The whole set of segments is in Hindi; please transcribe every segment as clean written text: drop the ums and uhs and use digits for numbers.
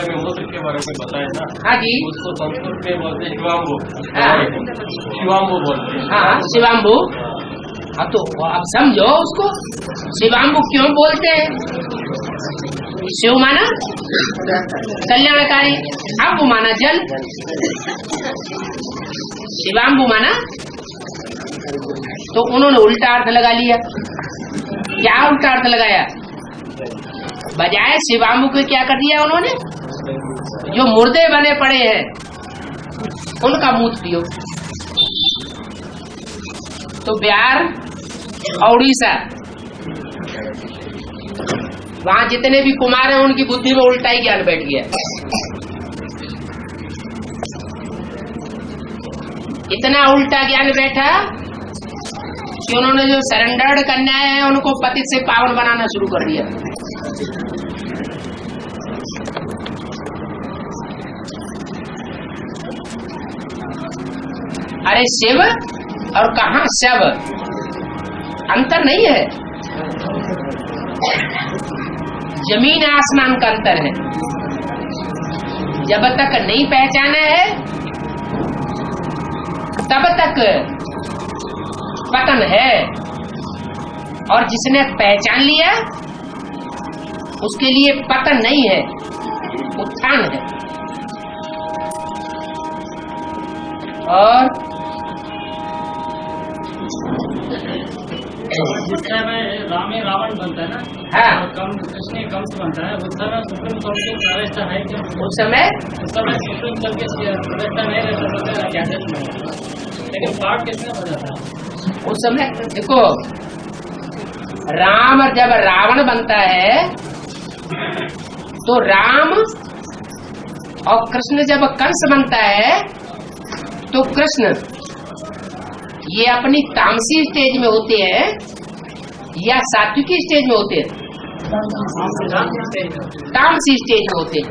में मूत्र के बारे में बताया ना। हाँ जी, उसको संस्कृत में बोलते हैं शिवाम्बु। हाँ। शिवाम्बु बोलते हैं। हाँ शिवाम्बु। हाँ तो अब समझो उसको, शिवाम्बु क्यों बोलते हैं? शिव माना कल्याणकारी, अम्बु माना जल, शिवाम्बु माना, तो उन्होंने उल्टा अर्थ लगा लिया। क्या उल्टा अर्थ लगाया? बजाय शिवाम्बु के क्या कर दिया उन्होंने? जो मुर्दे बने पड़े हैं उनका मूत्र पियो। तो बिहार और उड़ीसा, वहां जितने भी कुमार हैं उनकी बुद्धि में उल्टा ही ज्ञान बैठ गया। इतना उल्टा ज्ञान बैठा कि उन्होंने जो सरेंडर्ड कन्याएं हैं उनको पति से पावन बनाना शुरू कर दिया। अरे शिव और कहाँ शव, अंतर नहीं है, जमीन आसमान का अंतर है। जब तक नहीं पहचाना है तब तक पतन है, और जिसने पहचान लिया उसके लिए पतन नहीं है, उत्थान है। और जिस समय रामे रावण बनता है ना, हाँ, कृष्ण कंस बनता है, उस समय सुप्रीम कोर्ट की व्यवस्था है क्या? उस समय सुप्रीम कोर्ट की व्यवस्था नहीं रहता, लेकिन पाठ किसने बजाता है? उस समय देखो, राम जब रावण बनता है तो राम, और कृष्ण जब कंस बनता है तो कृष्ण, ये अपनी तामसी स्टेज में होते हैं या सात्विकी स्टेज में होते हैं? तामसी स्टेज में होते हैं।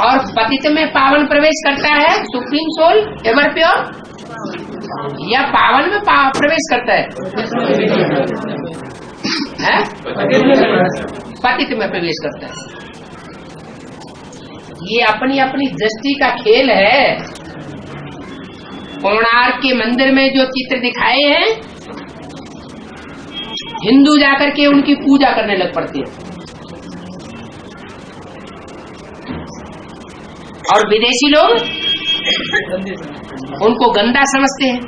और पतित में पावन प्रवेश करता है सुप्रीम सोल एवर प्योर, या पावन में प्रवेश करता है? पतित में प्रवेश करता है। ये अपनी अपनी दृष्टि का खेल है। कोणार्क के मंदिर में जो चित्र दिखाए हैं, हिंदू जाकर के उनकी पूजा करने लग पड़ते हैं, और विदेशी लोग उनको गंदा समझते हैं।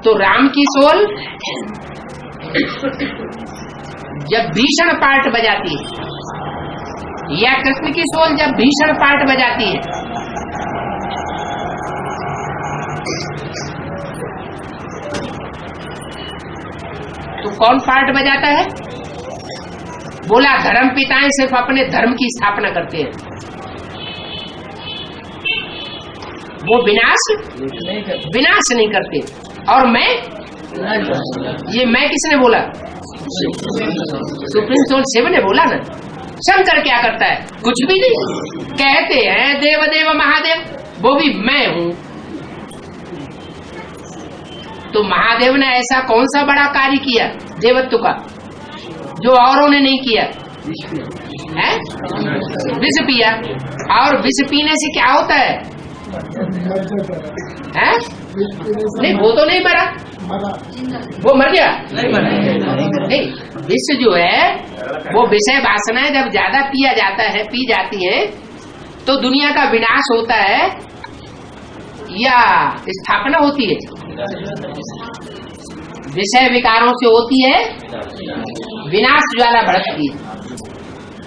तो राम की सोल जब भीषण पार्ट बजाती है, या कृष्ण की सोल जब भीषण पार्ट बजाती है, तो कौन पार्ट बजाता है? बोला धर्म पिताएं सिर्फ अपने धर्म की स्थापना करते हैं, वो विनाश नहीं करते। और मैं, ये मैं किसने बोला? सुप्रीम सोल शिव ने बोला ना। शंकर क्या करता है? कुछ भी नहीं, कहते हैं देव देव महादेव, वो भी मैं हूं। तो महादेव ने ऐसा कौन सा बड़ा कार्य किया देवत्व का जो औरों ने नहीं किया? है विष पिया, और विष पीने से क्या होता है? नहीं, वो तो नहीं मरा, वो मर गया नहीं। विष जो है वो विषय वासनाएं जब ज्यादा पिया जाता है, पी जाती है, तो दुनिया का विनाश होता है या स्थापना होती है? विषय विकारों से होती है विनाश, ज्वाला भड़कती है।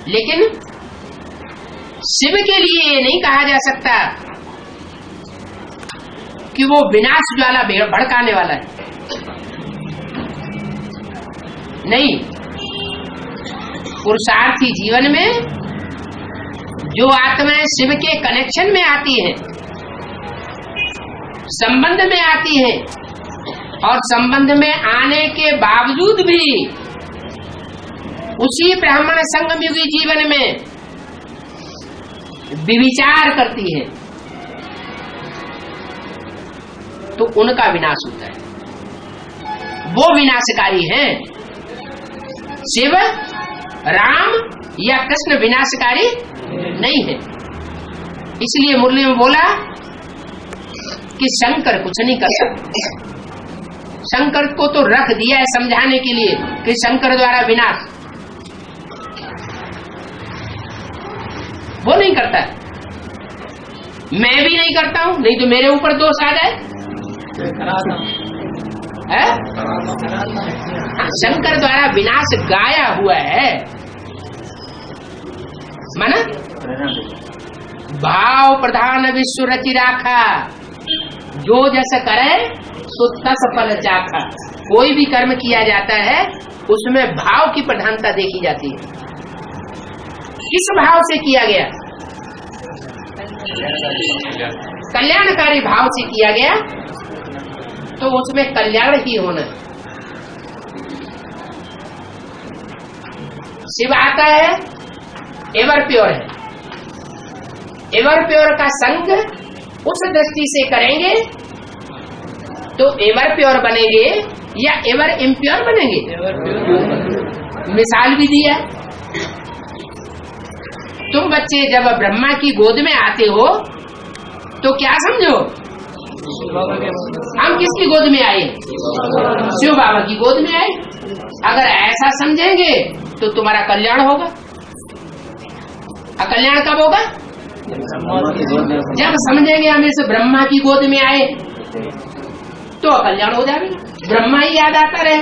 लेकिन शिव के लिए ये नहीं कहा जा सकता कि वो विनाश ज्वाला भड़काने वाला है, नहीं। पुरुषार्थी जीवन में जो आत्माएं शिव के कनेक्शन में आती हैं, संबंध में आती हैं, और संबंध में आने के बावजूद भी उसी ब्राह्मण संगम युगी जीवन में विचार करती है, तो उनका विनाश होता है। वो विनाशकारी हैं। शिव, राम या कृष्ण विनाशकारी नहीं है। इसलिए मुरली में बोला कि शंकर कुछ नहीं कर सकते। शंकर को तो रख दिया है समझाने के लिए कि शंकर द्वारा विनाश वो नहीं करता। मैं भी नहीं करता हूं, नहीं तो मेरे ऊपर दोष आ जाए। शंकर द्वारा विनाश गाया हुआ है। माना भाव प्रधान विश्व रचि राखा, जो जैसा करे तो तस फल चाखा। कोई भी कर्म किया जाता है उसमें भाव की प्रधानता देखी जाती है। किस भाव से किया गया? कल्याणकारी भाव से किया गया तो उसमें कल्याण ही होना है। शिव आता है, एवर प्योर है। एवर प्योर का संग उस दृष्टि से करेंगे तो एवर प्योर बनेंगे या एवर इम्प्योर बनेंगे। मिसाल भी दिया, तुम बच्चे जब ब्रह्मा की गोद में आते हो तो क्या समझो, हम किसकी गोद में आए? शिव बाबा की गोद में आए। अगर ऐसा समझेंगे तो तुम्हारा कल्याण होगा। अकल्याण कब होगा? जब समझेंगे हम इस ब्रह्मा की गोद में आए तो अकल्याण हो जाएगा। ब्रह्मा ही याद आता रहे।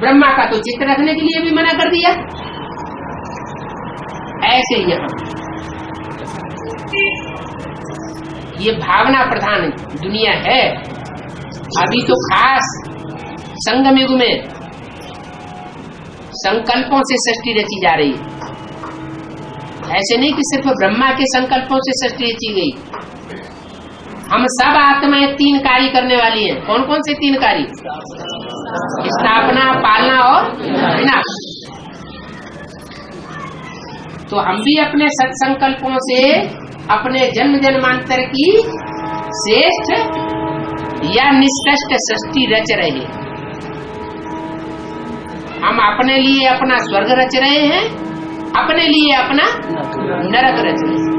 ब्रह्मा का तो चित्र रखने के लिए भी मना कर दिया। ऐसे ही ये भावना प्रधान दुनिया है। अभी तो खास संगम युग में संकल्पों से सृष्टि रची जा रही है। ऐसे नहीं कि सिर्फ ब्रह्मा के संकल्पों से सृष्टि रची गई। हम सब आत्माएं तीन कार्य करने वाली हैं। कौन कौन से तीन कार्य? स्थापना, पालना और विनाश। तो हम भी अपने सत्संकल्पों से अपने जन्म जन्मांतर की श्रेष्ठ या निष्कृष्ट सृष्टि रच रहे हैं। हम अपने लिए अपना स्वर्ग रच रहे हैं, अपने लिए अपना नरक रच रहे हैं।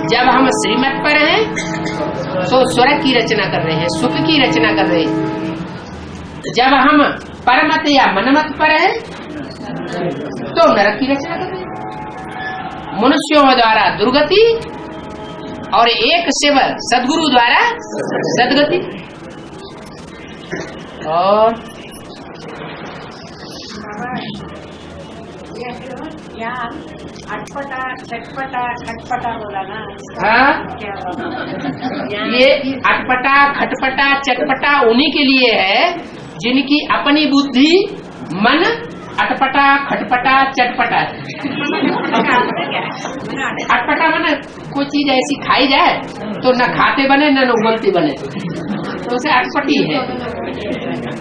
जब हम श्रीमत पर हैं तो स्वर्ग की रचना कर रहे हैं, सुख की रचना कर रहे हैं। जब हम परमत या मनमत पर हैं तो नरक की रचना कर रहे हैं। मनुष्यों द्वारा दुर्गति और एक शिव सदगुरु द्वारा सदगति। और अटपटा चटपटा खटपटा बोला ना। हाँ, ये अटपटा खटपटा चटपटा उन्हीं के लिए है जिनकी अपनी बुद्धि मन अटपटा खटपटा चटपटा है। अटपटा माने कोई चीज ऐसी खाई जाए तो न खाते बने न उगलती बने, तो उसे अटपटी है।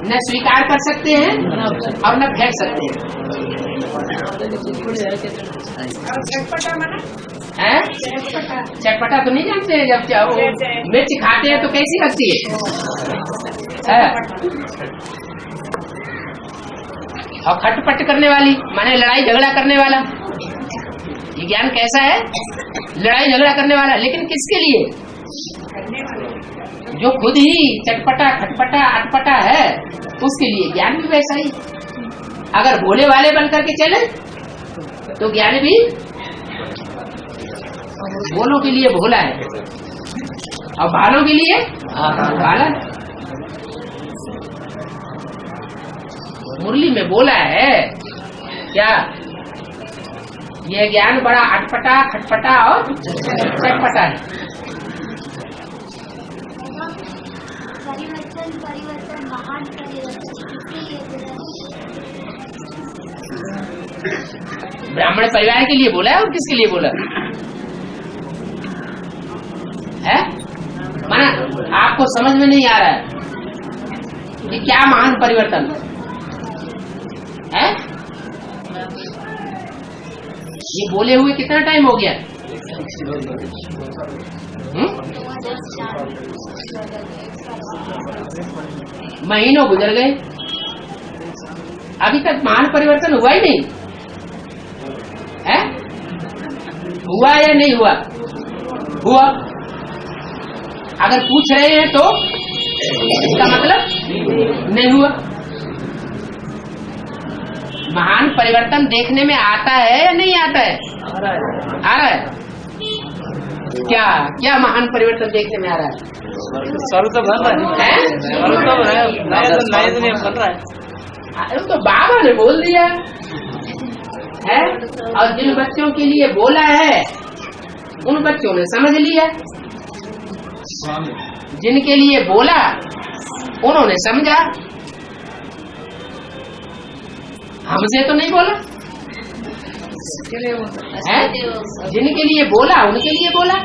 न स्वीकार कर सकते हैं और न फेंक सकते हैं। चटपटा तो नहीं जानते हैं। जब मिर्च खाते हैं तो कैसी लगती है? और खटपट करने वाली माने लड़ाई झगड़ा करने वाला। ये ज्ञान कैसा है? लड़ाई झगड़ा करने वाला, लेकिन किसके लिए? जो खुद ही चटपटा खटपटा अटपटा है उसके लिए ज्ञान भी वैसा ही। अगर भोले वाले बन करके चले तो ज्ञान भी भोलों के लिए भोला है और भालों के लिए भाला। मुरली में बोला है क्या? यह ज्ञान बड़ा अटपटा खटपटा और चटपटा है। परिवर्तन महान ब्राह्मण परिवार के लिए बोला है और किसके लिए बोला है? माना आपको समझ में नहीं आ रहा है कि क्या महान परिवर्तन है? ये बोले हुए कितना टाइम हो गया? महीनों गुजर गए। अभी तक महान परिवर्तन हुआ ही नहीं है? हुआ या नहीं हुआ? हुआ। अगर पूछ रहे हैं तो इसका मतलब नहीं हुआ। महान परिवर्तन देखने में आता है या नहीं आता है? आ रहा है। क्या क्या महान परिवर्तन देखने में आ रहा है? स्वर्ग तो बन रहा है, स्वर्ग तो बन रहा है। अरे तो बाबा ने बोल दिया है, और जिन बच्चों के लिए बोला है उन बच्चों ने समझ लिया, जिनके लिए बोला उन्होंने समझा। हमसे तो नहीं बोला है, जिनके लिए बोला उनके लिए बोला।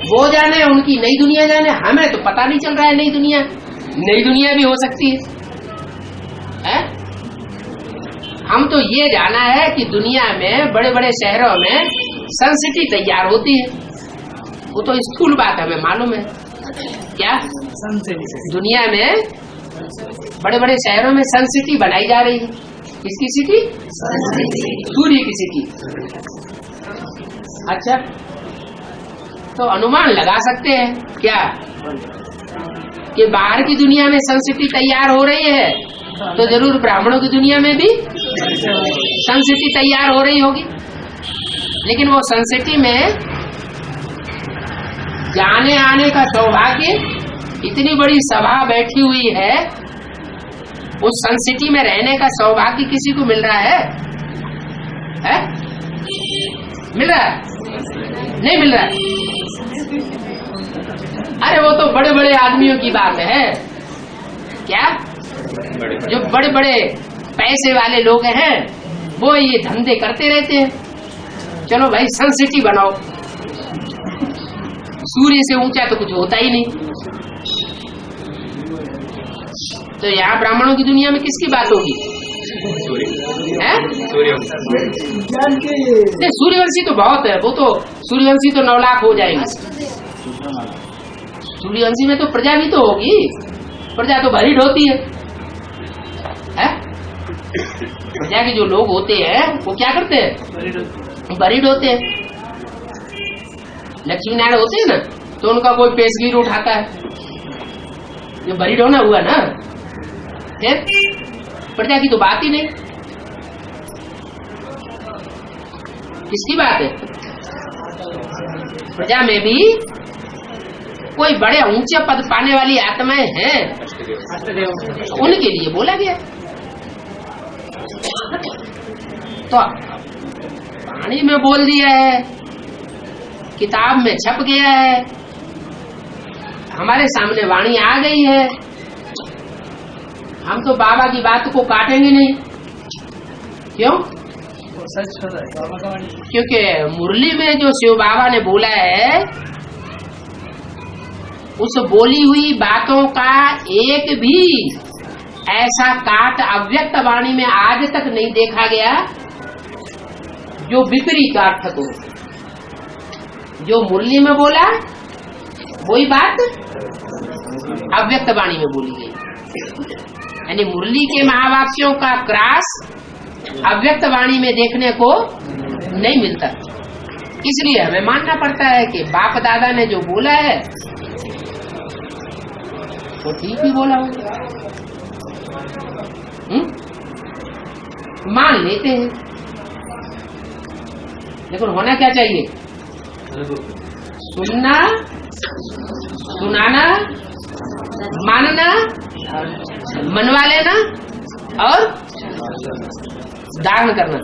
वो जाने, उनकी नई दुनिया जाने, हमें तो पता नहीं चल रहा है। नई दुनिया भी हो सकती है? हम तो ये जाना है कि दुनिया में बड़े बड़े शहरों में सनसिटी तैयार होती है। वो तो स्थूल बात है, हमें मालूम है। क्या दुनिया में बड़े बड़े शहरों में सनसिटी बनाई जा रही है? किसकी सिटी? सूर्य की सिटी। अच्छा, तो अनुमान लगा सकते हैं क्या कि बाहर की दुनिया में सनसिटी तैयार हो रही है, तो जरूर ब्राह्मणों की दुनिया में भी सनसिटी तैयार हो रही होगी। लेकिन वो सनसिटी में जाने आने का सौभाग्य, इतनी बड़ी सभा बैठी हुई है, उस सनसिटी में रहने का सौभाग्य किसी को मिल रहा है? मिल रहा है? नहीं मिल रहा है। अरे वो तो बड़े बड़े आदमियों की बात है। क्या? जो बड़े बड़े पैसे वाले लोग हैं वो ये धंधे करते रहते हैं। चलो भाई सनसिटी बनाओ। सूर्य से ऊंचा तो कुछ होता ही नहीं। तो यहाँ ब्राह्मणों की दुनिया में किसकी बात होगी? नहीं, सूर्यवंशी तो बहुत है। वो तो सूर्यवंशी तो 9 लाख हो जाएंगे। सूर्यवंशी में तो प्रजा भी तो होगी। प्रजा तो भरी ढोती है? प्रजा के जो लोग होते हैं वो क्या करते हैं? बरीड होते हैं। लक्ष्मी नारायण होते हैं ना, तो उनका कोई पेशगीर उठाता है, जो बरीड होना हुआ ना। फिर प्रजा की तो बात ही नहीं। किसकी बात है? प्रजा में भी कोई बड़े ऊंचे पद पाने वाली आत्माएं हैं, उनके लिए बोला गया। तो वाणी में बोल दिया है, किताब में छप गया है, हमारे सामने वाणी आ गई है। हम तो बाबा की बात को काटेंगे नहीं। क्यों? क्योंकि मुरली में जो शिव बाबा ने बोला है, उस बोली हुई बातों का एक भी ऐसा काट अव्यक्त वाणी में आज तक नहीं देखा गया जो विपरीत अर्थ हो। जो मुरली में बोला वही बात अव्यक्त वाणी में बोली गई। यानी मुरली के महावाक्यों का क्रास अव्यक्त वाणी में देखने को नहीं मिलता। इसलिए हमें मानना पड़ता है कि बाप दादा ने जो बोला है वो ठीक ही बोला हो। मान लेते हैं, लेकिन होना क्या चाहिए? सुनना, सुनाना, मानना, मनवा लेना और धारण करना।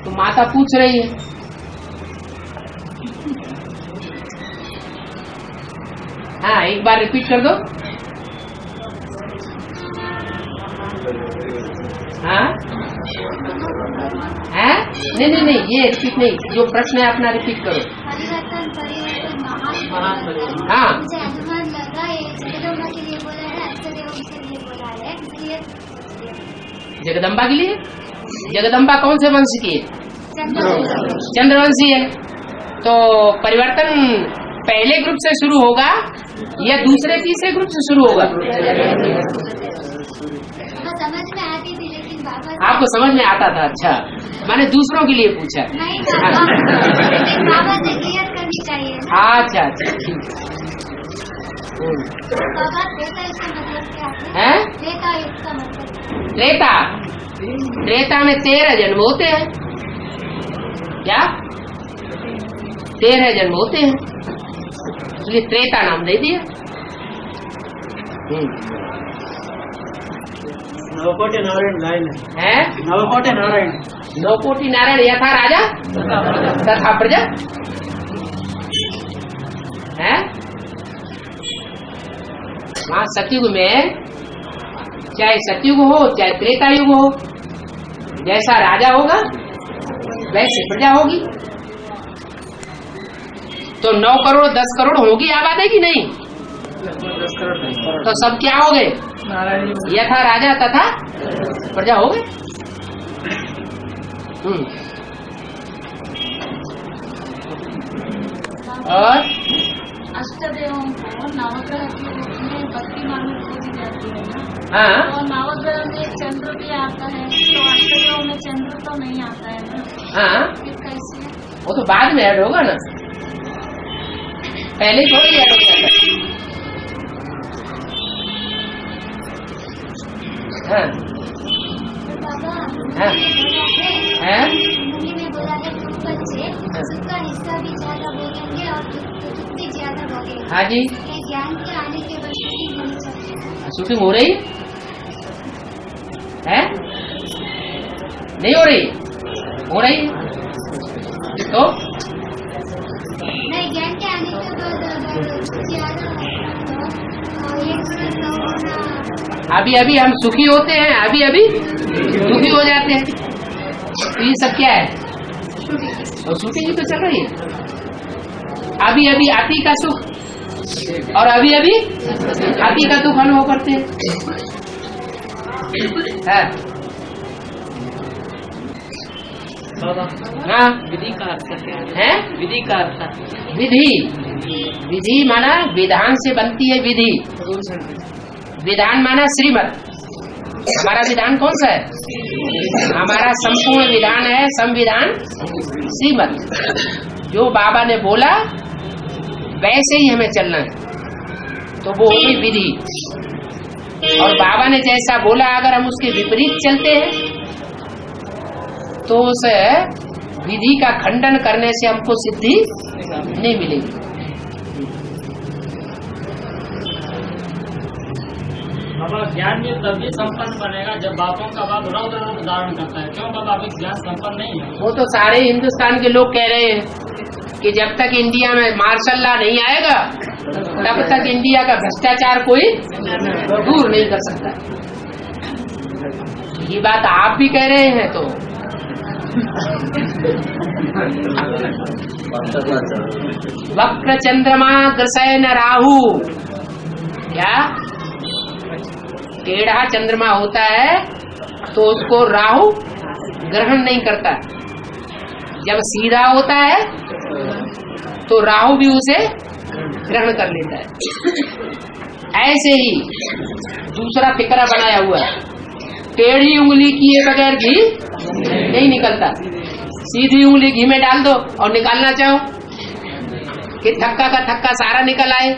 तो माता पूछ रही है, हाँ एक बार रिपीट कर दो। हाँ है? नहीं, ये रिपीट नहीं, जो प्रश्न है अपना रिपीट करो। महान परिवर्तन। हाँ, मुझे अनुमान लगा ये जगदम्बा के लिए बोला है, अष्टदेव के लिए बोला है, इसलिए जगदम्बा के लिए। जगदम्बा कौन से वंश की है? चंद्रवंशी है। तो परिवर्तन पहले ग्रुप से शुरू होगा या दूसरे तीसरे ग्रुप से शुरू होगा? वो समझ में आती थी लेकिन बाबा आपको समझ में आता था? अच्छा, मैंने दूसरों के लिए पूछा। नहीं लेकिन बाबा से क्लियर करनी चाहिए। अच्छा अच्छा, ठीक बाबा त्रेता युग का मतलब क्या है? त्रेता युग का मतलब त्रेता, त्रेता में 13 जन्म होते हैं। क्या 13 जन्म होते हैं, इसलिए त्रेता नाम दे दिया। नवकोटि नारायण लाइन है, नवकोटि नारायण, नवकोटि नारायण यथा राजा तथा प्रजा है। वहां सतयुग में चाहे सतयुग हो चाहे त्रेता युग हो, जैसा राजा होगा वैसे प्रजा होगी। तो 9 करोड़ 10 करोड़ होगी आबादी की नहीं? 10 करोड़ तो सब क्या हो गए? यथा राजा तथा प्रजा हो गए। और अष्टदेवों को नवग्रह के रूप में भक्ति मानव को दी जाती है ना। हाँ, और नवग्रह में चंद्र भी आता है, तो अष्टदेवों में चंद्र तो नहीं आता है ना, हाँ, फिर कैसे? वो तो बाद में ऐड होगा ना, पहले थोड़ी ऐड हो जाता। हाँ, बाबा हाँ, है? मुनि में बोला है तुम बच्चे सुख का हिस्सा भी ज्यादा भोगेंगे और दुख भी ज्यादा भोगेंगे। हाँ जी, ये ज्ञान के आने के बाद शूटिंग होनी चाहिए। शूटिंग हो रही है? नहीं हो रही? हो रही है। तो नहीं, ज्ञान के आने के बाद ज्यादा अभी अभी हम सुखी होते हैं, अभी अभी दुखी हो जाते हैं। तो ये सब क्या है? और शूटिंग ही तो चल रही है। अभी अभी अति का सुख और अभी अभी अति का दुख अनुभव करते हैं। हाँ, विधि का अर्थ क्या है? विधि का अर्थ विधि, विधि माना विधान से बनती है विधि। विधान माना श्रीमत। हमारा विधान कौन सा है? हमारा संपूर्ण विधान है संविधान श्रीमत। जो बाबा ने बोला वैसे ही हमें चलना है, तो वो होगी विधि। और बाबा ने जैसा बोला अगर हम उसके विपरीत चलते हैं तो उस विधि का खंडन करने से हमको सिद्धि नहीं मिलेगी। बाबा ज्ञान भी तभी संपन्न बनेगा जब बापों का बाप रौद्र रूप धारण करता है। क्यों बाबा अभी ज्ञान संपन्न नहीं है? वो तो सारे हिंदुस्तान के लोग कह रहे हैं कि जब तक इंडिया में मार्शल लॉ नहीं आएगा तब तक इंडिया का भ्रष्टाचार कोई दूर नहीं कर सकता। ये बात आप भी कह रहे हैं तो वक्र चंद्रमा ग्रसैन राहु, क्या टेढ़ा चंद्रमा होता है तो उसको राहु ग्रहण नहीं करता। जब सीधा होता है तो राहु भी उसे ग्रहण कर लेता है। ऐसे ही दूसरा फिकरा बनाया हुआ है, टेढ़ी उंगली किए बगैर घी नहीं निकलता। सीधी उंगली घी में डाल दो और निकालना चाहो कि थक्का का थक्का सारा निकल आए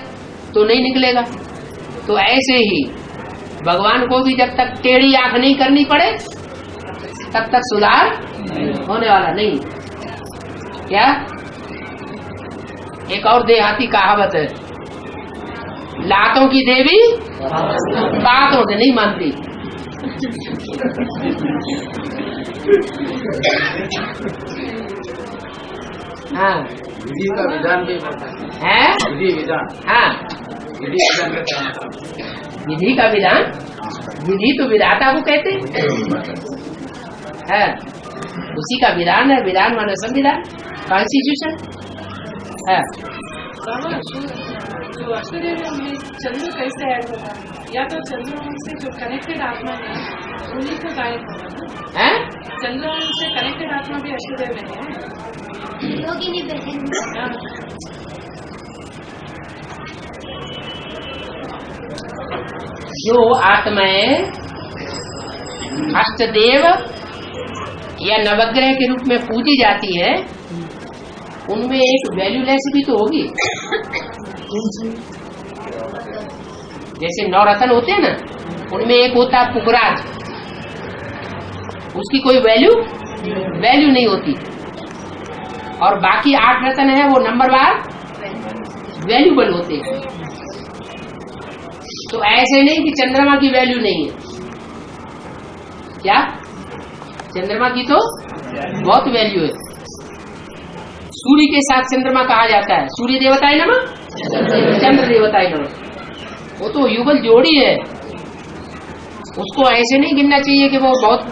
तो नहीं निकलेगा। तो ऐसे ही भगवान को भी जब तक टेढ़ी आंख नहीं करनी पड़े तब तक सुधार होने वाला नहीं। क्या एक और देहाती कहावत है, लातों की देवी बातों से नहीं मानती। हाँ, विधि का विधान भी है, विधि विधान। हाँ, विधि विधान का क्या मतलब? विधि का विधान, विधि तो विधाता को कहते हैं, उसी का विधान है। विधान माने संविधान, कॉन्स्टिट्यूशन है। जो अष्टदेव में चंद्र कैसे ऐड होगा? या तो चंद्र से जो कनेक्टेड आत्मा है उन्हीं को गायब होगा है? चंद्र से कनेक्टेड आत्मा भी अष्टदेव में है। योगिनी बहन जो आत्माएं अष्टदेव या नवग्रह के रूप में पूजी जाती है, उनमें एक वैल्यूलेस भी तो होगी। जैसे नवरत्न होते हैं ना, उनमें एक होता है पुखराज, उसकी कोई वैल्यू नहीं होती, और बाकी 8 रत्न है वो नंबरवार वैल्यूबल होते हैं। तो ऐसे नहीं कि चंद्रमा की वैल्यू नहीं है, क्या चंद्रमा की तो बहुत वैल्यू है। सूर्य के साथ चंद्रमा कहा जाता है, सूर्य देवताए नमः, चंद्र देवताए नमः, वो तो युगल जोड़ी है, उसको ऐसे नहीं गिनना चाहिए कि वो बहुत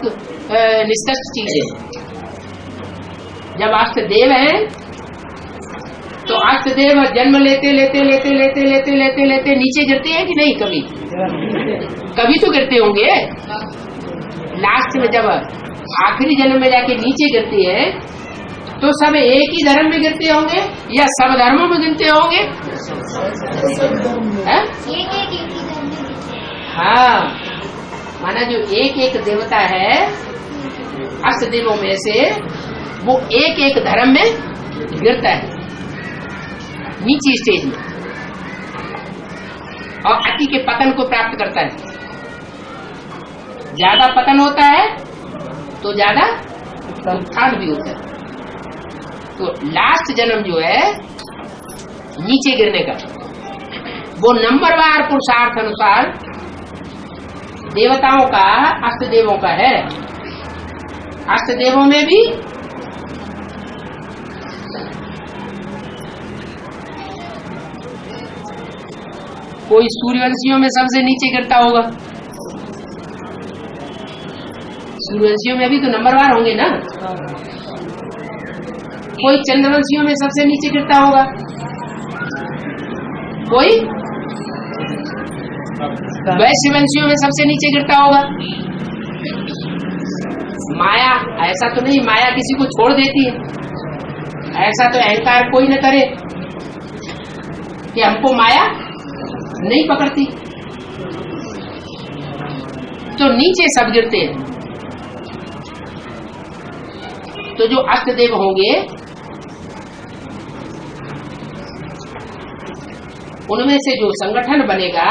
निष्कर्ष चीज है। जब अष्टदेव है तो अष्टदेव जन्म लेते लेते लेते लेते लेते लेते लेते नीचे गिरते हैं कि नहीं? कभी तो गिरते होंगे। लास्ट में जब आखिरी जन्म में जाके नीचे गिरते हैं तो सब एक ही धर्म में गिरते होंगे या सब धर्मों में गिनते होंगे? हाँ, माना जो एक एक देवता है अष्टदेवों में से, वो एक एक धर्म में गिरता है नीचे स्टेज में, और अति के पतन को प्राप्त करता है। ज्यादा पतन होता है तो ज्यादा उत्थान भी होता है। तो लास्ट जन्म जो है नीचे गिरने का, वो नंबरवार पुरुषार्थ अनुसार देवताओं का, अष्टदेवों का है। अष्टदेवों में भी कोई सूर्यवंशियों में सबसे नीचे गिरता होगा, सूर्यवंशियों में भी तो नंबरवार होंगे ना। कोई चंद्रवंशियों में सबसे नीचे गिरता होगा, कोई वैश्यवंशियों में सबसे नीचे गिरता होगा। माया ऐसा तो नहीं, माया किसी को छोड़ देती है, ऐसा तो अहंकार कोई न करे कि हमको माया नहीं पकड़ती, तो नीचे सब गिरते हैं। तो जो अष्टदेव होंगे उनमें से जो संगठन बनेगा,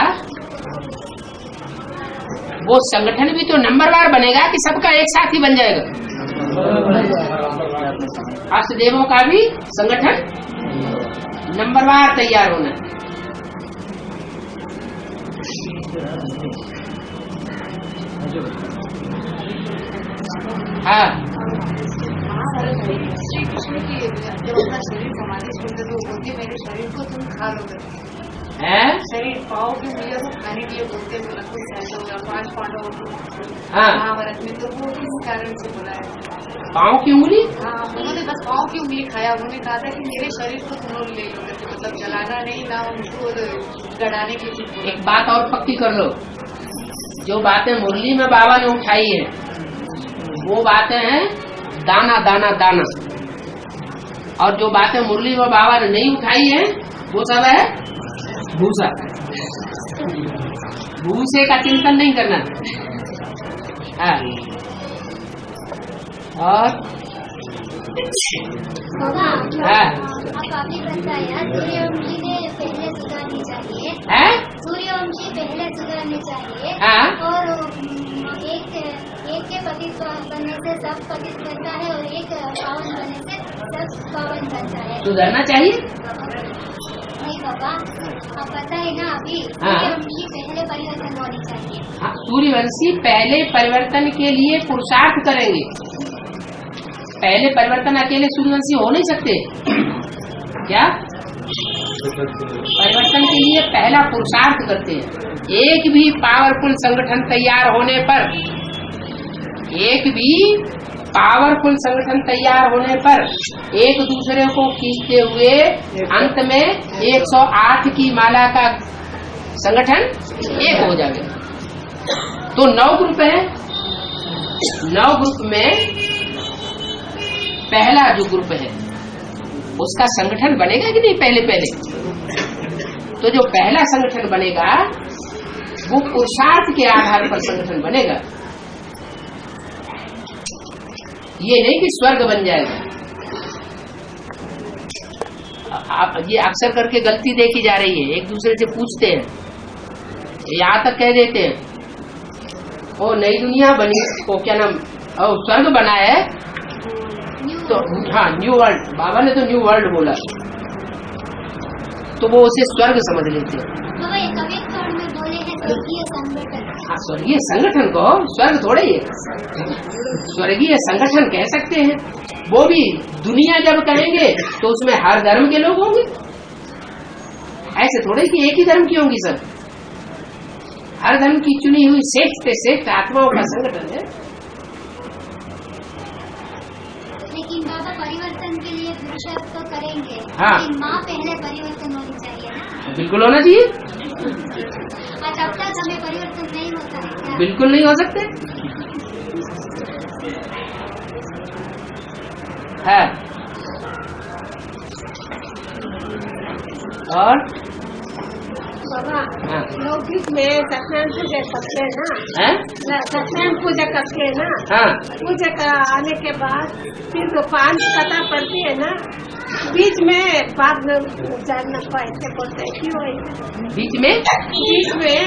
वो संगठन भी तो नंबरवार बनेगा कि सबका एक साथ ही बन जाएगा? अष्टदेवों का भी संगठन नंबरवार तैयार होना है। हाँ, श्री कृष्ण की जब अपना शरीर समाधि छोड़ते तो बोलते मेरे शरीर को तुम खा लोगे, शरीर पाओ की उंगलियों को खाने के लिए बोलते बोला कुछ ऐसा होगा 5 पांडवों को महाभारत में, तो वो किस कारण से बोला है पाँव की उंगली? हाँ, उन्होंने बस पाँव की उंगली खाया, उन्होंने कहा था कि मेरे शरीर को तुम लोग ले लोगे, मतलब जलाना नहीं ना उनको गड़ाने की चीज। एक बात और पक्की कर लो, जो बातें मुरली में बाबा ने उठाई है वो बातें हैं दाना दाना दाना, और जो बातें मुरली में बाबा ने नहीं उठाई है वो सब है भूसा। भूसे का चिंतन नहीं करना। हाँ, और आप आपने बताया सूर्यवंशी ने पहले सुधारनी चाहिए, सूर्यवंशी पहले सुधारनी चाहिए, और एक के पतित बनने से सब पतित बनता है और एक पावन बनने से सब पावन बनता है। सुधरना चाहिए नहीं बाबा, आप पता है ना अभी सूर्यवंशी पहले परिवर्तन होनी चाहिए। हाँ, सूर्यवंशी पहले परिवर्तन के लिए पुरुषार्थ करेंगे। पहले परिवर्तन अकेले सूर्यवंशी हो नहीं सकते क्या? परिवर्तन के लिए पहला पुरुषार्थ करते हैं। एक भी पावरफुल संगठन तैयार होने पर, एक भी पावरफुल संगठन तैयार होने पर एक दूसरे को खींचते हुए अंत में 108 की माला का संगठन एक हो जाएगा। तो 9 ग्रुप है, 9 ग्रुप में पहला जो ग्रुप है उसका संगठन बनेगा कि नहीं? पहले तो जो पहला संगठन बनेगा वो पुरुषार्थ के आधार पर संगठन बनेगा। ये नहीं कि स्वर्ग बन जाएगा। आप ये अक्सर करके गलती देखी जा रही है, एक दूसरे से पूछते हैं, यहाँ तक कह देते हैं ओ नई दुनिया बनी, वो क्या नाम, ओ स्वर्ग बना है, तो हाँ न्यू वर्ल्ड, बाबा ने तो न्यू वर्ल्ड बोला, तो वो उसे स्वर्ग समझ लेते हैं। हाँ स्वर्गीय संगठन को स्वर्ग थोड़े ही है, स्वर्गीय संगठन कह सकते हैं। वो भी दुनिया जब कहेंगे तो उसमें हर धर्म के लोग होंगे, ऐसे थोड़े कि एक ही धर्म की होंगी सब, हर धर्म की चुनी हुई श्रेष्ठ आत्माओं का संगठन है। लेकिन बाबा परिवर्तन के लिए पुरुषार्थ तो करेंगे, हाँ। लेकिन माँ पहले परिवर्तन होनी चाहिए ना। बिल्कुल होना चाहिए। तब तक हमें परिवर्तन नहीं होता है क्या? बिल्कुल नहीं हो सकते है। और बाबा लौकिक में सत्यनारायण पूजा करते हैं हैं? ना, सत्यनारायण पूजा करते हैं ना, हाँ पूजा का आने के बाद फिर तो 5 कथा पड़ती है ना, बीच में बाद में जानना ऐसे बोलते हैं, क्यों ऐसे बीच में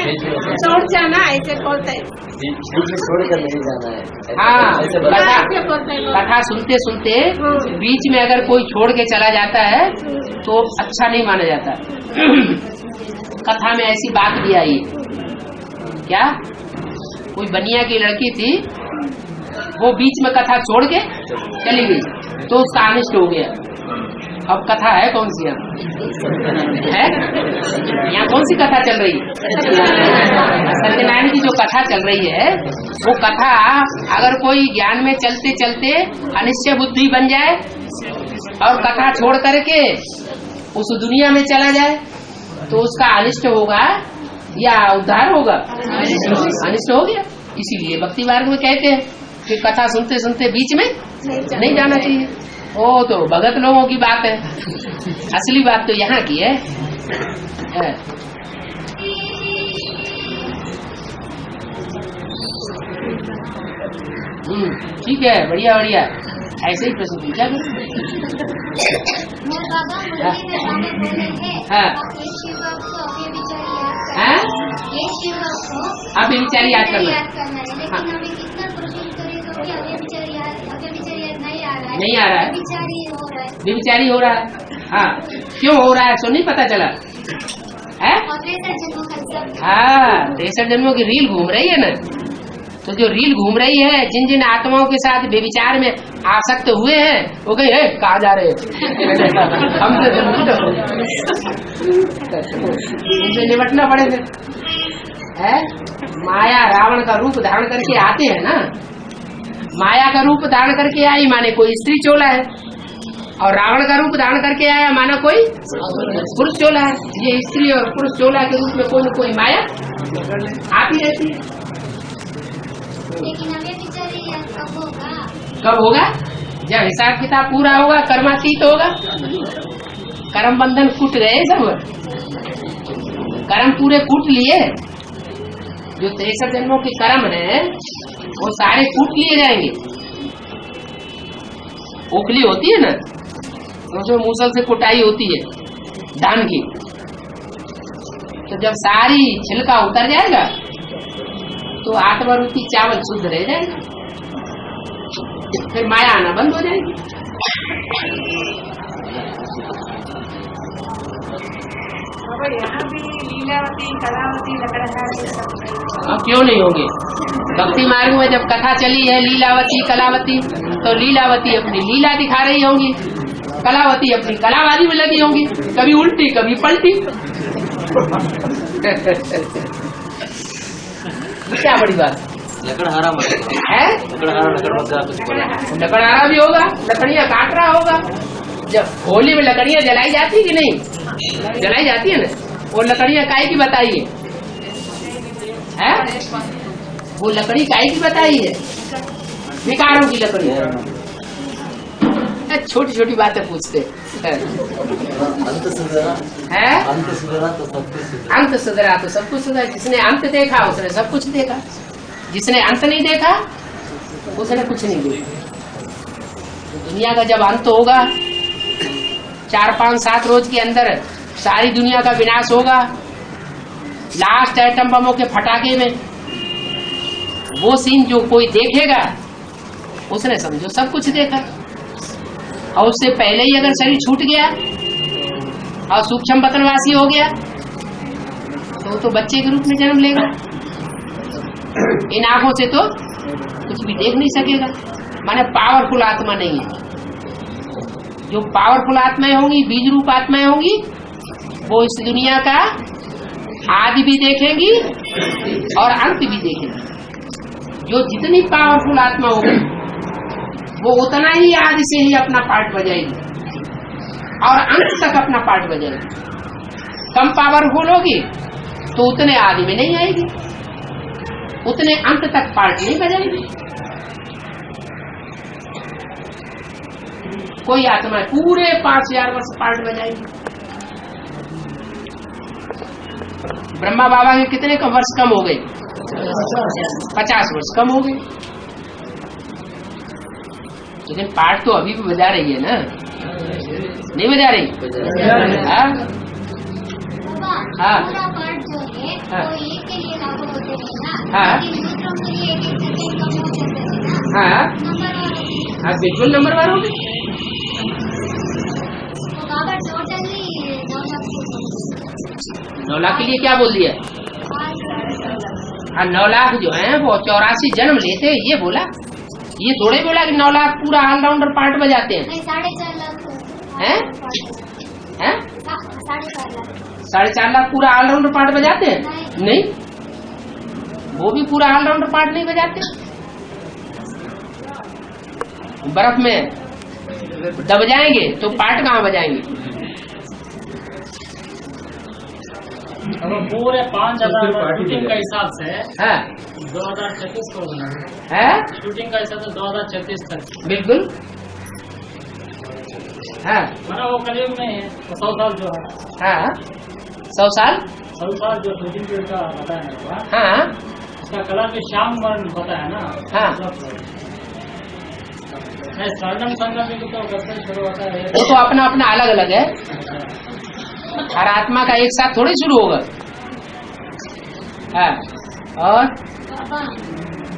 छोड़ जाना ऐसे बोलते हैं। छोड़ कर नहीं जाना है। हाँ ऐसे बोलते हैं लोग। कथा सुनते सुनते बीच में अगर कोई छोड़ के चला जाता है तो अच्छा नहीं माना जाता। कथा में ऐसी बात भी आई, क्या कोई बनिया की लड़की थी, वो बीच में कथा छोड़ के चली गई तो उसका अनिष्ट हो गया। अब कथा है कौन सी है? यहाँ कौन सी कथा चल रही है? सत्यनारायण की जो कथा चल रही है, वो कथा अगर कोई ज्ञान में चलते चलते अनिश्चय बुद्धि बन जाए और कथा छोड़ करके उस दुनिया में चला जाए तो उसका अनिष्ट होगा या उद्धार होगा? अनिष्ट हो गया। इसीलिए भक्ति मार्ग में कहते हैं कि कथा सुनते सुनते बीच में नहीं जाना चाहिए। ओ तो भगत लोगों की बात है, असली बात तो यहाँ की है। ठीक है, बढ़िया बढ़िया, ऐसे ही प्रश्न पूछा अभी विचारी याद करना है, नहीं आ रहा है, विचारी हो रहा है। हाँ क्यों हो रहा है सो नहीं पता चला है? हाँ 63 जन्मों की रील घूम रही है ना, तो जो रील घूम रही है, जिन जिन आत्माओं के साथ बेविचार में आसक्त हुए हैं वो कहीं है कहा जा रहे हमसे इनसे निपटना पड़ेगा। है माया रावण का रूप धारण करके आते हैं ना, माया का रूप धारण करके आई माने कोई स्त्री चोला है, और रावण का रूप धारण करके आया माना कोई पुरुष चोला है। ये स्त्री और पुरुष चोला के रूप में कोई न कोई माया आती रहती है। लेकिन हमें बिचारी कब होगा? कब होगा? जब हिसाब किताब पूरा होगा, कर्मातीत होगा, कर्म बंधन कूट गए, सब कर्म पूरे कूट लिए। जो 63 जन्मों के कर्म है वो सारे कूट लिए जाएंगे। ओखली होती है ना, उसमें मूसल से कुटाई होती है धान की, तो जब सारी छिलका उतर जाएगा तो आत्मरूपी चावल शुद्ध रह जाएगा, फिर माया आना बंद हो जाएगी। यहाँ भी लीलावती, कलावती, लकड़हार क्यों नहीं होंगे? भक्ति मार्ग में जब कथा चली है लीलावती कलावती, तो लीलावती अपनी लीला दिखा रही होंगी, कलावती अपनी कलाबाजी में लगी होंगी, कभी उल्टी कभी पलटी। क्या बड़ी बात लकड़हारा है? लकड़हारा भी होगा, लकड़ियाँ काट रहा होगा। जब होली में लकड़ियाँ जलाई जाती कि नहीं? जलाई जाती है ना। वो लकड़ियाँ काहे की बताई है? वो लकड़ी काहे की बताई है? विकारों की लकड़ी। छोटी छोटी बातें पूछते अंत सुधरा है। अंत सुधरा तो सब कुछ सुधरा। अंत सुधरा तो सब कुछ सुधरा। जिसने अंत देखा उसने सब कुछ देखा, जिसने अंत नहीं देखा उसने कुछ नहीं देखा। दुनिया का जब अंत होगा 4, 5, 7 रोज के अंदर सारी दुनिया का विनाश होगा, लास्ट एटम बमों के फटाके में, वो सीन जो कोई देखेगा उसने समझो सब कुछ देखा। और उससे पहले ही अगर शरीर छूट गया और सूक्ष्म पतनवासी हो गया तो वो तो बच्चे के रूप में जन्म लेगा। इन आंखों से तो कुछ भी देख नहीं सकेगा, माने पावरफुल आत्मा नहीं है। जो पावरफुल आत्माएं होंगी, बीज रूप आत्माएं होंगी, वो इस दुनिया का आदि भी देखेंगी और अंत भी देखेंगी। जो जितनी पावरफुल आत्मा होगी वो उतना ही आदि से ही अपना पार्ट बजाएगी और अंत तक अपना पार्ट बजाएगी। कम पावरफुल होगी तो उतने आदि में नहीं आएगी, उतने अंत तक पार्ट नहीं बजाएगी। कोई आत्मा पूरे 5000 वर्ष पार्ट बजाएगी। ब्रह्मा बाबा के कितने कम वर्ष कम हो गए? 50 वर्ष कम हो गए। लेकिन पार्ट तो अभी भी बजा रही है ना, नहीं बजा रही? हाँ हाँ पूरा पार्ट जो है हाँ। वो एक के लिए लागू होते हैं ना, हाँ। लेकिन दूसरों के लिए एक सेकंड कम हो जाते हैं ना, हाँ नंबर वाले। हाँ बिल्कुल नंबर वार होगी। तो बाबा टोटली 9 लाख के लिए क्या बोल दिया? हाँ 9 लाख जो है वो 84 जन्म लेते हैं, ये बोला। ये थोड़े बोला कि 9 लाख पूरा ऑलराउंडर पार्ट बजाते हैं। नहीं, 4.5 लाख हैं? हैं? 4.5 लाख 4.5 लाख पूरा ऑलराउंडर पार्ट बजाते हैं? नहीं, वो भी पूरा ऑलराउंडर पार्ट नहीं बजाते। बर्फ में दब जाएंगे तो पार्ट कहाँ बजाएंगे? अब पूरे 5000 शूटिंग का हिसाब से हाँ 2036 को बना है, शूटिंग का हिसाब से 2036 तक। बिल्कुल। हाँ माना वो कलयुग में है, 100 साल जो है, हाँ 100 साल। 100 साल जो शूटिंग पीरियड का बताया है, हाँ उसका कलर भी श्याम वर्ण बताया ना। हाँ। स्वर्णम संगम तो कैसे शुरू होता है? वो तो अपना अपना अलग अलग है, हर आत्मा का एक साथ थोड़ी शुरू होगा। हाँ और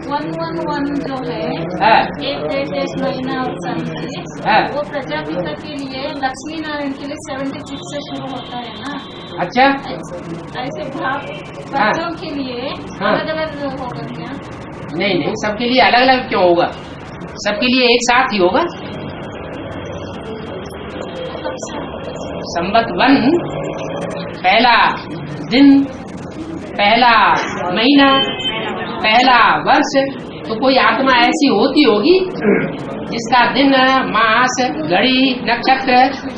111 जो है, हाँ एक डेट महीना और सन से, हाँ। वो प्रजापिता के लिए, लक्ष्मी नारायण के लिए 76 से शुरू होता है ना। अच्छा ऐसे भाव बच्चों के लिए हाँ। अलग अलग होगा क्या? नहीं नहीं, सबके लिए अलग अलग क्यों होगा? सबके लिए एक साथ ही होगा। संवत 1 पहला दिन, पहला महीना, पहला वर्ष। तो कोई आत्मा ऐसी होती होगी जिसका दिन, मास, घड़ी, नक्षत्र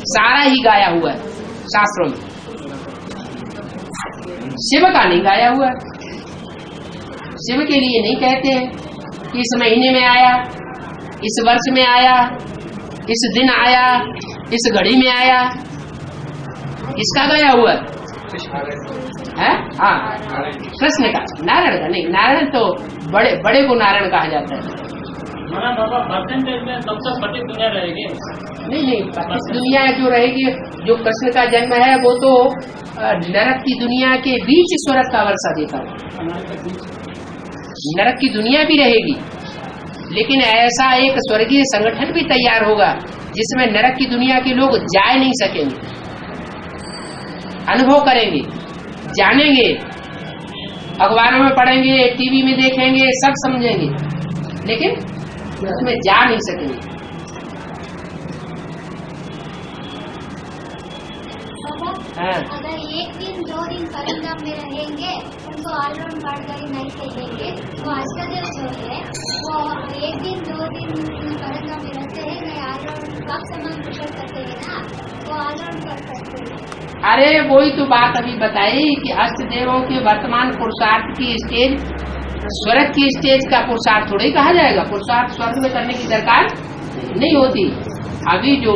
सारा ही गाया हुआ है शास्त्रों में। शिव का नहीं गाया हुआ है। शिव के लिए नहीं कहते हैं कि इस महीने में आया, इस वर्ष में आया, इस दिन आया, इस घड़ी में आया। इसका गया हुआ है? हाँ कृष्ण का, नारायण का नहीं। नारायण तो बड़े बड़े को नारायण कहा जाता है। माना बाबा परसेंटेज में सबसे पटी दुनिया रहेगी। नहीं, पच्चीस दुनिया जो रहेगी, जो कृष्ण का जन्म है वो तो नरक की दुनिया के बीच स्वर्ग का वर्षा देखा। नरक की दुनिया भी रहेगी, लेकिन ऐसा एक स्वर्गीय संगठन भी तैयार होगा जिसमें नरक की दुनिया के लोग जा नहीं सकेंगे, अनुभव करेंगे, जानेंगे, अखबारों में पढ़ेंगे, टीवी में देखेंगे, सब समझेंगे, लेकिन उसमें जा नहीं सकेंगे। हाँ। अगर 1 दिन 2 दिन परंगम में रहेंगे, उनको ऑलराउंड गाड़ी नहीं कहेंगे। वो अष्टदेव जो है वो 1 दिन 2 दिन परंगम में रहते हैं, मैं ऑलराउंड कब समान पुरुष करते हैं ना, वो ऑलराउंड कर सकते हैं। अरे वही तो बात अभी बताई कि अष्ट देवों के वर्तमान पुरुषार्थ की स्टेज स्वर्ग की स्टेज का पुरुषार्थ थोड़ा ही कहा जाएगा। पुरुषार्थ स्वर्ग में करने की दरकार नहीं होती। अभी जो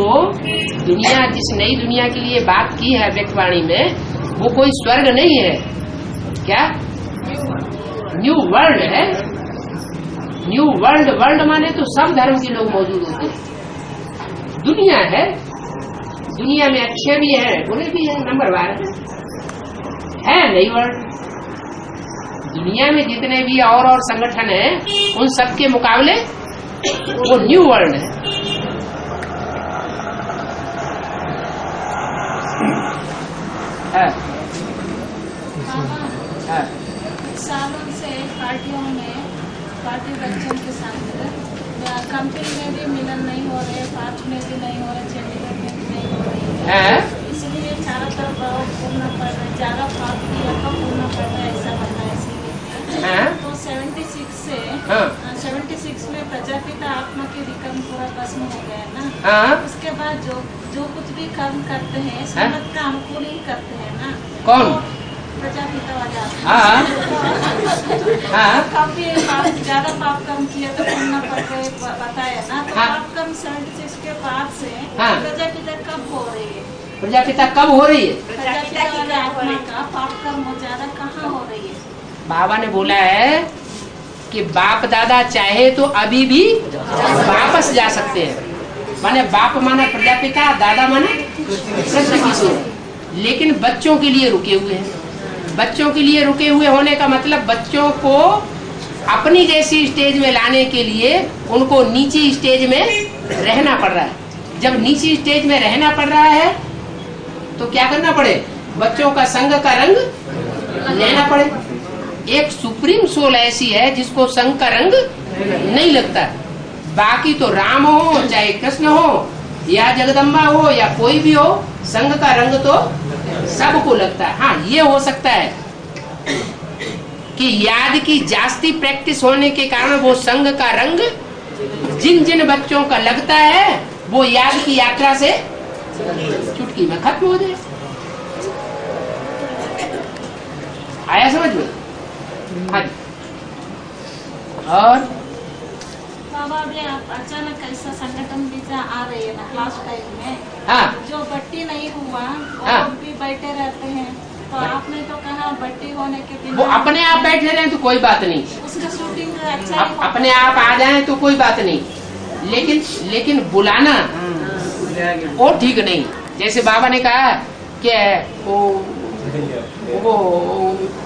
दुनिया, जिस नई दुनिया के लिए बात की है व्यक्तवाणी में, वो कोई स्वर्ग नहीं है। क्या? न्यू वर्ल्ड है। न्यू वर्ल्ड, वर्ल्ड माने तो सब धर्म के लोग मौजूद होते हैं। दुनिया है, दुनिया में अच्छे भी है, बुरे भी है, नंबर 12 है नई वर्ल्ड। दुनिया में जितने भी और संगठन हैं, उन सब के मुकाबले वो न्यू वर्ल्ड है। सालों से पार्टियों में, पार्टी बच्चों के साथ कंपनी में भी मिलन नहीं हो रहे, पार्क में भी नहीं हो रहे, चंडीगढ़ में भी नहीं हो रही है। इसलिए चारों तरफ पूर्ण पड़ रहा है, ज्यादा पार्क की रकम पूर्ण पड़ रहा है, ऐसा बन रहा है। इसीलिए तो 76 में प्रजापिता आत्मा की विकर्म पूरा भस्म हो गया है ना। उसके बाद जो कुछ भी कर्म करते हैं संगत का अनुकूल ही करते हैं ना। कौन? प्रजापिता वाले काफी ज्यादा पाप कर्म किया तो पुण्य बताया ना। तो पाप कर्म 76 के बाद से प्रजापिता कब हो रही है? प्रजापिता कब हो रही है? प्रजापिता वाले आत्मा का पाप कर्म ज्यादा कहाँ हो रही है? बाबा ने बोला है कि बाप दादा चाहे तो अभी भी वापस जा सकते हैं। माने बाप माने प्रजापिता, दादा माने कृष्ण किशोर, लेकिन बच्चों के लिए रुके हुए हैं। बच्चों के लिए रुके हुए होने का मतलब बच्चों को अपनी जैसी स्टेज में लाने के लिए उनको नीची स्टेज में रहना पड़ रहा है। जब नीची स्टेज में रहना पड़ रहा है तो क्या करना पड़े? बच्चों का संग का रंग लेना पड़े। एक सुप्रीम सोल ऐसी है जिसको संग का रंग नहीं लगता। बाकी तो राम हो, चाहे कृष्ण हो, या जगदम्बा हो, या कोई भी हो, संग का रंग तो सबको लगता है। हाँ, ये हो सकता है कि याद की जास्ती प्रैक्टिस होने के कारण वो संग का रंग जिन जिन बच्चों का लगता है वो याद की यात्रा से चुटकी में खत्म हो जाए। आया समझ में? हाँ जी। और बाबा अभी अचानक ऐसा संगठन भी आ रही है ना क्लास टाइम में। जो बट्टी नहीं हुआ वो भी बैठे रहते हैं। तो आपने तो कहा बट्टी होने के दिन वो अपने आप बैठे रहे तो कोई बात नहीं, उसका शूटिंग अच्छा अपने आप आ जाए तो कोई बात नहीं, लेकिन बुलाना वो ठीक नहीं। जैसे बाबा ने कहा कि वो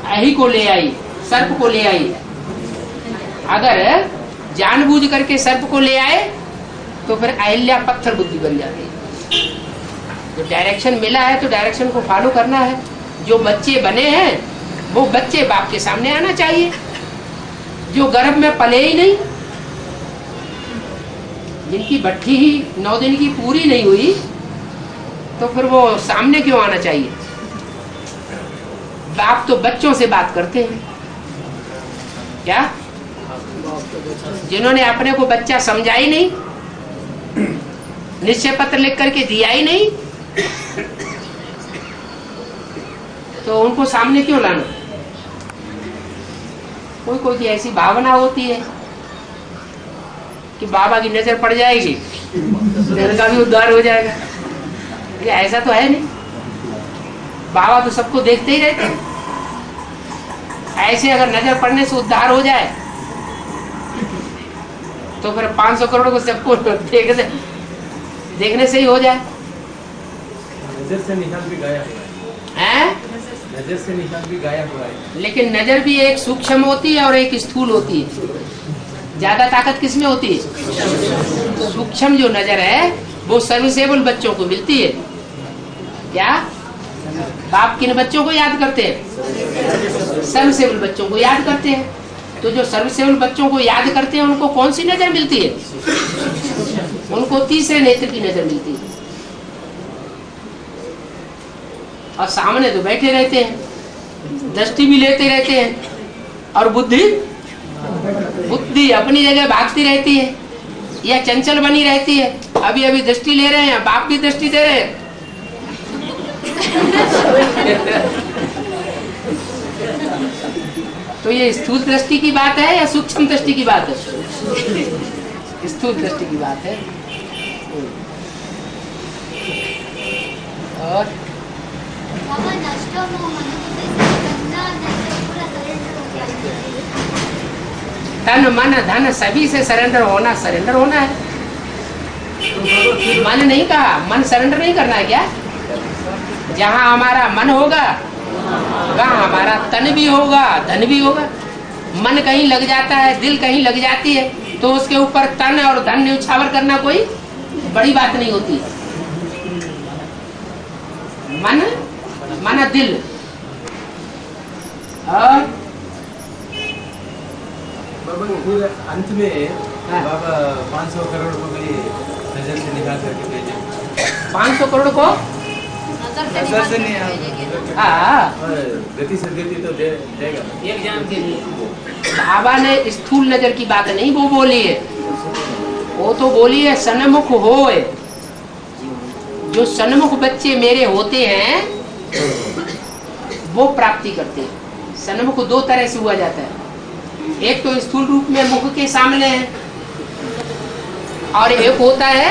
अही को ले आई, सर्प को ले आई। अगर जानबूझ करके सर्प को ले आए तो फिर अहिल्या पत्थर बुद्धि बन जाती है। जो डायरेक्शन मिला है तो डायरेक्शन को फॉलो करना है। जो बच्चे बने हैं वो बच्चे बाप के सामने आना चाहिए। जो गर्भ में पले ही नहीं, जिनकी भट्ठी ही 9 दिन की पूरी नहीं हुई, तो फिर वो सामने क्यों आना चाहिए? बाप तो बच्चों से बात करते हैं। क्या? जिन्होंने अपने को बच्चा समझा ही नहीं, निश्चय पत्र लिख करके दिया ही नहीं, तो उनको सामने क्यों लाना? कोई कोई की ऐसी भावना होती है कि बाबा की नजर पड़ जाएगी, दिल का भी उद्धार हो जाएगा। ये ऐसा तो है नहीं। बाबा तो सबको देखते ही रहते हैं। ऐसे अगर नजर पड़ने से उद्धार हो जाए तो फिर 500 करोड़ को सबको देखने से ही हो जाए। नजर से निशान भी गायब है, नजर से निशान भी गायब हुआ है। लेकिन नजर भी एक सूक्ष्म होती है और एक स्थूल होती है। ज्यादा ताकत किसमें होती है? सूक्ष्म जो नजर है वो सर्विसेबल बच्चों को मिलती है। क्या बाप किन बच्चों को याद करते हैं? सर्विसेबल बच्चों को याद करते हैं। तो जो सर्विसेबल बच्चों को याद करते हैं उनको कौन सी नजर मिलती है? उनको तीसरे नेत्र की नजर मिलती है। और सामने तो बैठे रहते हैं, दृष्टि भी लेते रहते हैं, और बुद्धि अपनी जगह भागती रहती है या चंचल बनी रहती है। अभी अभी दृष्टि ले रहे हैं, बाप भी दृष्टि दे रहे हैं। तो ये स्थूल दृष्टि की बात है या सूक्ष्म दृष्टि की बात है? स्थूल दृष्टि की बात है। और बाबा नष्टों में मनोबुद्धि गंदा नष्ट पूरा सरेंडर हो गया। तन मन धन सभी से सरेंडर होना है। मन नहीं कहा, मन सरेंडर नहीं करना है क्या? जहाँ हमारा मन होगा वहाँ हमारा तन भी होगा, धन भी होगा। मन कहीं लग जाता है, दिल कहीं लग जाती है, तो उसके ऊपर तन और धन न्यौछावर करना कोई बड़ी बात नहीं होती। मन दिल और बाबा फिर अंत में बाबा 500 करोड़ को भी नजर से निकाल करके भेजे। 500 करोड़ को नजर से नहीं, हाँ गति सदगति तो देगा। एग्जाम के लिए बाबा ने स्थूल नजर की बात नहीं वो बोली है, वो तो बोली है सन्मुख होए। जो सन्मुख बच्चे मेरे होते हैं वो प्राप्ति करते हैं। सन्मुख दो तरह से हुआ जाता है, एक तो स्थूल रूप में मुख के सामने है, और एक होता है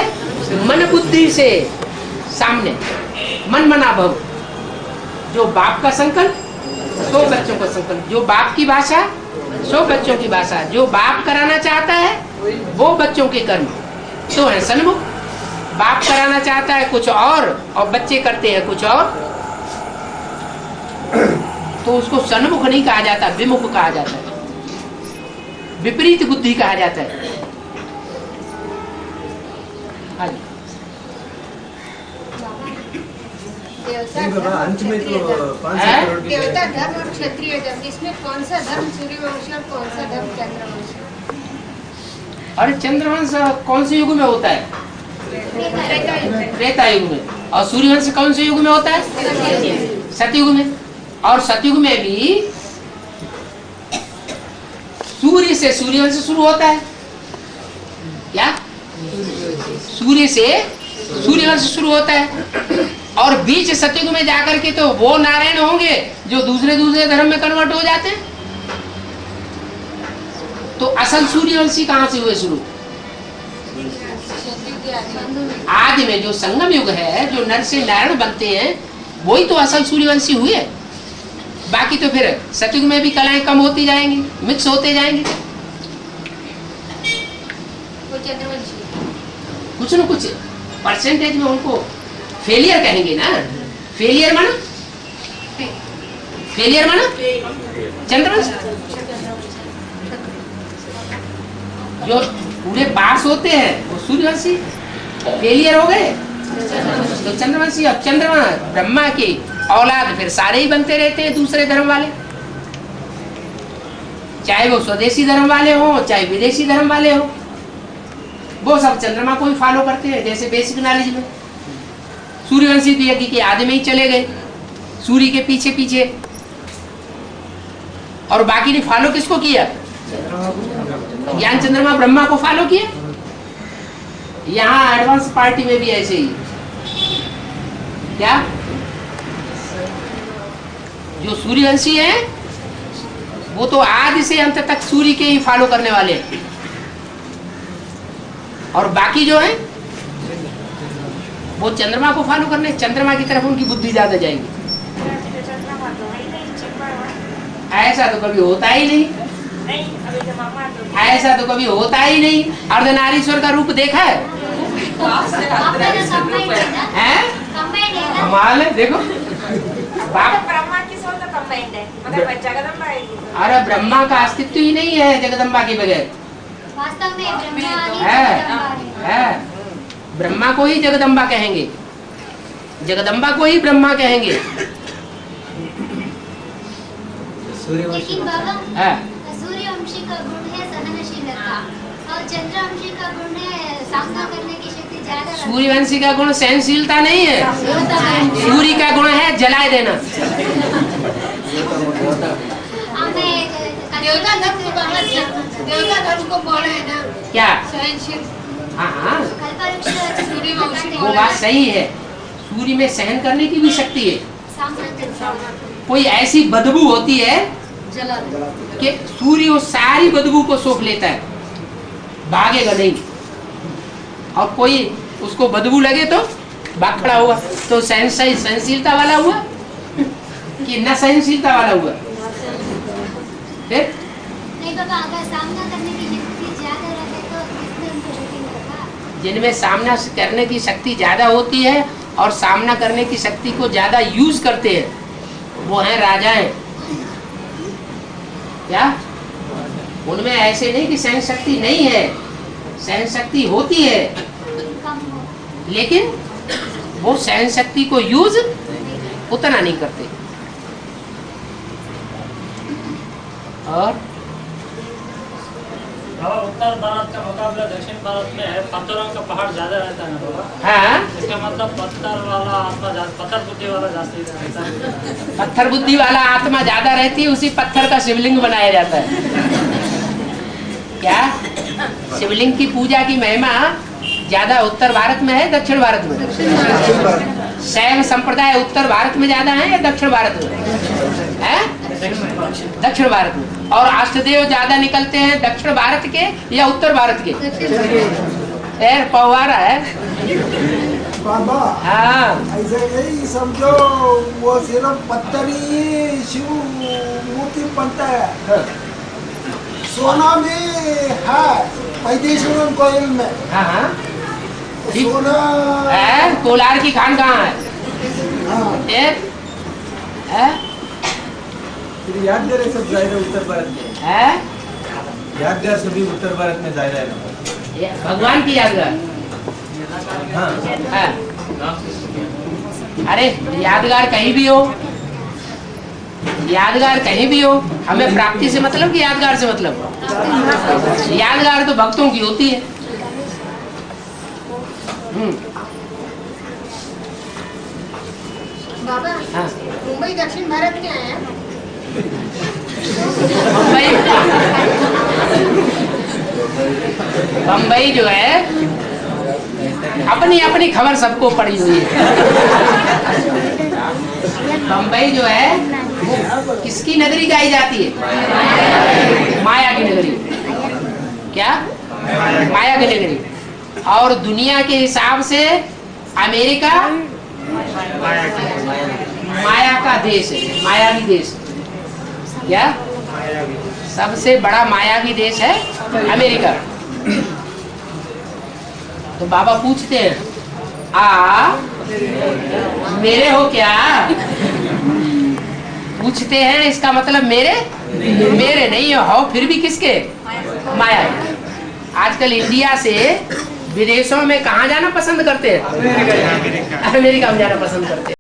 मन बुद्धि से सामने। मन मना भव, जो बाप का संकल्प सो बच्चों का संकल्प, जो बाप की भाषा सो बच्चों की भाषा, जो बाप कराना चाहता है वो बच्चों के कर्म तो है सन्मुख। बाप कराना चाहता है कुछ और बच्चे करते हैं कुछ और, तो उसको सन्मुख नहीं कहा जाता, विमुख कहा जाता है, विपरीत बुद्धि कहा जाता है। अंत में तो 500 करोड़ देवता धर्म और क्षत्रिय धर्म, इसमें कौन सा धर्म सूर्यवंशी और कौन सा धर्म चंद्रवंशी? अरे चंद्रवंश कौन से युग में होता है? त्रेता युग में। और सूर्यवंश कौन से युग में होता है? सतयुग में। और सतयुग में भी सूर्य से सूर्यवंश शुरू होता है। क्या? सूर्य से सूर्यवंश शुरू होता है, और बीच सतयुग में जाकर के तो वो नारायण होंगे जो दूसरे धर्म में कन्वर्ट हो जाते हैं। तो असल सूर्यवंशी कहाँ से हुए शुरू? आदि में जो संगम युग है, जो नर से नारायण बनते हैं, वही तो असल सूर्यवंशी हुए। बाकी तो फिर सतयुग में भी कलाएं कम होती जाएंगी, मिक्स होते जाएंगे। कुछ न कुछ परसेंटेज में उनको फेलियर कहेंगे ना। फेलियर माना चंद्रवंश। जो पूरे पास होते हैं वो सूर्यवंशी, फेलियर हो गए तो चंद्रवंशी। अब चंद्रमा ब्रह्मा की औलाद फिर सारे ही बनते रहते हैं दूसरे धर्म वाले, चाहे वो स्वदेशी धर्म वाले हो चाहे विदेशी धर्म वाले हो, वो सब चंद्रमा को ही फॉलो करते हैं। जैसे बेसिक नॉलेज में सूर्यवंशी तो यज्ञ के आदि में ही चले गए सूर्य के पीछे पीछे, और बाकी ने फॉलो किसको किया? ज्ञान चंद्रमा ब्रह्मा को फॉलो किया। यहाँ एडवांस पार्टी में भी ऐसे ही। क्या? जो सूर्यवंशी है वो तो आदि से अंत तक सूर्य के ही फॉलो करने वाले हैं, और बाकी जो है वो चंद्रमा को फॉलो करने, चंद्रमा की तरफ उनकी बुद्धि ज्यादा जाएगी। ऐसा तो कभी होता ही नहीं, ऐसा तो कभी होता ही नहीं। अर्धनारीश्वर का रूप देखा है? कमाल है। देखो अरे ब्रह्मा का अस्तित्व ही नहीं है जगदम्बा के बगैर। वास्तव में है ब्रह्मा को ही जगदम्बा कहेंगे, जगदम्बा को ही ब्रह्मा कहेंगे। लेकिन बाबा है सूर्यवंशी का गुण है सहनशीलता, और चंद्रवंशी का गुण है सामना करने की शक्ति ज्यादा। सूर्यवंशी का गुण सहनशीलता नहीं है, सूर्य का गुण है जलाए देना। देवता धर्म को बोले है ना क्या? सहनशील। हाँ वो बात सही है, सूर्य में सहन करने की भी शक्ति है। कोई ऐसी बदबू होती है कि सूर्य उस सारी बदबू को सोख लेता है, भागेगा नहीं। और कोई उसको बदबू लगे तो भाग खड़ा हुआ, तो सहनशीलता वाला हुआ कि न सहनशीलता वाला हुआ? फिर नहीं बाबा, अगर सामना करने की शक्ति ज्यादा रहे तो इसमें उनको रेटिंग होगा। जिनमें सामना करने की शक्ति ज्यादा होती है और सामना करने की शक्ति को ज्यादा यूज करते हैं, वो हैं राजाएं। क्या उनमें ऐसे नहीं कि सहन शक्ति नहीं है, सहन शक्ति होती है, लेकिन वो सहन शक्ति को यूज उतना नहीं करते। और उत्तर भारत का मुकाबला दक्षिण भारत में है, पत्थरों का पहाड़ ज्यादा रहता है ना बाबा। हाँ, इसका मतलब पत्थर वाला आत्मा पत्थर बुद्धि वाला जास्ती रहता है। पत्थर बुद्धि वाला आत्मा ज्यादा रहती है, उसी पत्थर का शिवलिंग बनाया जाता है। क्या शिवलिंग की पूजा की महिमा ज्यादा उत्तर भारत में है दक्षिण भारत में? शैव संप्रदाय उत्तर भारत में ज्यादा है या दक्षिण भारत में है? दक्षिण भारत में। और अष्टदेव ज्यादा निकलते हैं दक्षिण भारत के या उत्तर भारत के? पवारा है बाबा। हाँ, ऐसे नहीं समझो वो सिर्फ पत्थर ही शिव मूर्ति बनता है। सोना में है पैदेश्वरम कोयल में। हाँ, हाँ, सोना है। कोलार की खान कहाँ है? हाँ। है? फिर यादगार है सब जाहिर है उत्तर भारत में है? यादगार सभी उत्तर भारत में जाहिर है ये भगवान की यादगार। हाँ है। अरे यादगार कहीं भी हो, यादगार कहीं भी हो, हमें प्राप्ति से मतलब कि यादगार से मतलब? यादगार तो भक्तों की होती है। बाबा हाँ। मुंबई दक्षिण भारत में है। बम्बई जो है अपनी अपनी खबर सबको पड़ी हुई है। बम्बई जो है वो किसकी नगरी गाई जाती है? माया की नगरी। क्या? माया की नगरी। और दुनिया के हिसाब से अमेरिका माया का देश है, मायावी देश। क्या? सबसे बड़ा मायावी देश है अमेरिका। तो बाबा पूछते हैं, मेरे हो क्या? पूछते हैं, इसका मतलब मेरे नहीं हो, फिर भी किसके? माया। आजकल इंडिया से विदेशों में कहाँ जाना पसंद करते हैं? अमेरिका में जाना पसंद करते हैं।